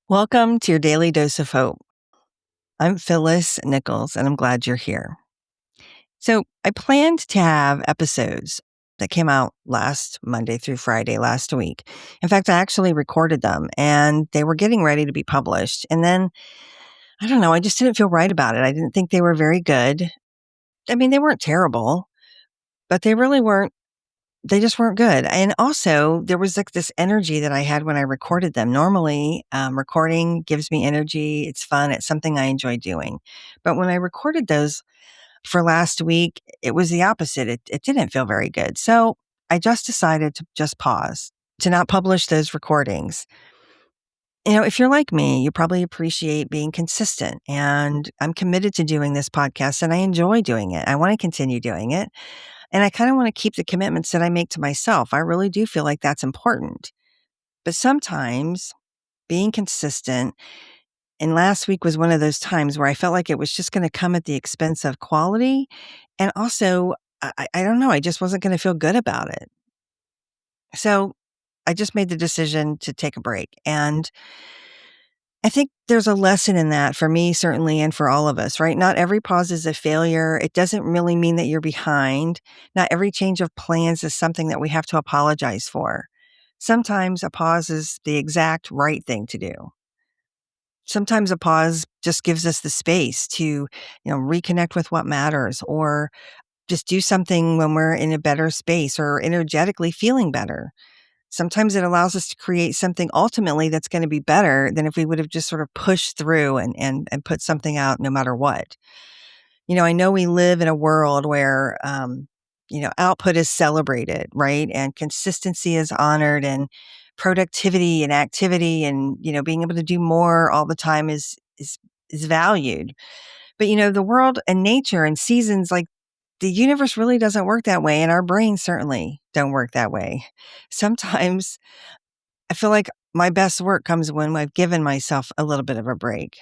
Welcome to your daily dose of hope. I'm Phyllis Nichols, and I'm glad you're here. So, I planned to have episodes that came out last Monday through Friday last week. In fact, I actually recorded them and they were getting ready to be published. And then, I don't know, I just didn't feel right about it. I didn't think they were very good. I mean, they weren't terrible, but they really weren't. They just weren't good. And also, there was like this energy that I had when I recorded them. Normally, recording gives me energy. It's fun. It's something I enjoy doing. But when I recorded those for last week, it was the opposite. It didn't feel very good. So I just decided to just pause, to not publish those recordings. If you're like me, you probably appreciate being consistent. And I'm committed to doing this podcast and I enjoy doing it. I want to continue doing it. And I kind of want to keep the commitments that I make to myself. I really do feel like that's important. But sometimes being consistent, and last week was one of those times where I felt like it was just going to come at the expense of quality. And also, I don't know, I just wasn't going to feel good about it. So I just made the decision to take a break. And I think there's a lesson in that for me, certainly, and for all of us, right? Not every pause is a failure. It doesn't really mean that you're behind. Not every change of plans is something that we have to apologize for. Sometimes a pause is the exact right thing to do. Sometimes a pause just gives us the space to, reconnect with what matters or just do something when we're in a better space or energetically feeling better. Sometimes it allows us to create something ultimately that's going to be better than if we would have just sort of pushed through and put something out no matter what. I know we live in a world where, output is celebrated, right? And consistency is honored and productivity and activity and, being able to do more all the time is valued. But, the world and nature and seasons, like the universe really doesn't work that way. And our brains certainly don't work that way. Sometimes I feel like my best work comes when I've given myself a little bit of a break.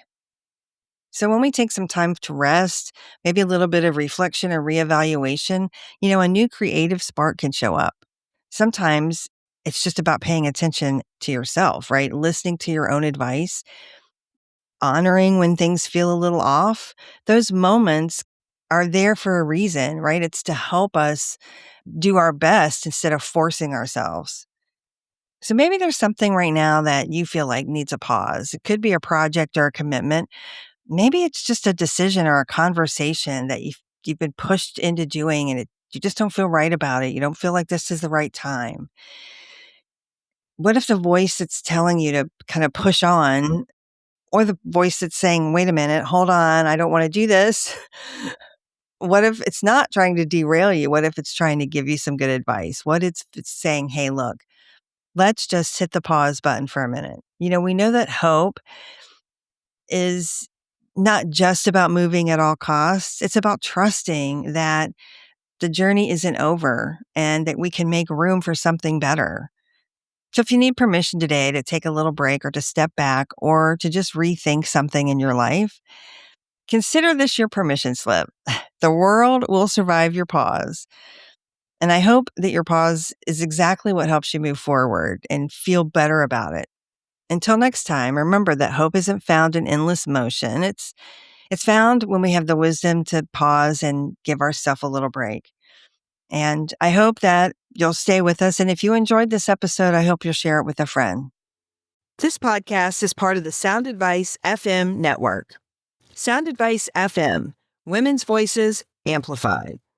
So when we take some time to rest, maybe a little bit of reflection or reevaluation, a new creative spark can show up. Sometimes it's just about paying attention to yourself, right? Listening to your own advice, honoring when things feel a little off. Those moments are there for a reason, right? It's to help us do our best instead of forcing ourselves. So maybe there's something right now that you feel like needs a pause. It could be a project or a commitment. Maybe it's just a decision or a conversation that you've been pushed into doing and you just don't feel right about it. You don't feel like this is the right time. What if the voice that's telling you to kind of push on or the voice that's saying, wait a minute, hold on, I don't want to do this. What if it's not trying to derail you? What if it's trying to give you some good advice? What if it's saying, hey, look, let's just hit the pause button for a minute. We know that hope is not just about moving at all costs. It's about trusting that the journey isn't over and that we can make room for something better. So if you need permission today to take a little break or to step back or to just rethink something in your life, consider this your permission slip. The world will survive your pause. And I hope that your pause is exactly what helps you move forward and feel better about it. Until next time, remember that hope isn't found in endless motion. It's found when we have the wisdom to pause and give ourselves a little break. And I hope that you'll stay with us. And if you enjoyed this episode, I hope you'll share it with a friend. This podcast is part of the Sound Advice FM network. Sound Advice FM, women's voices amplified.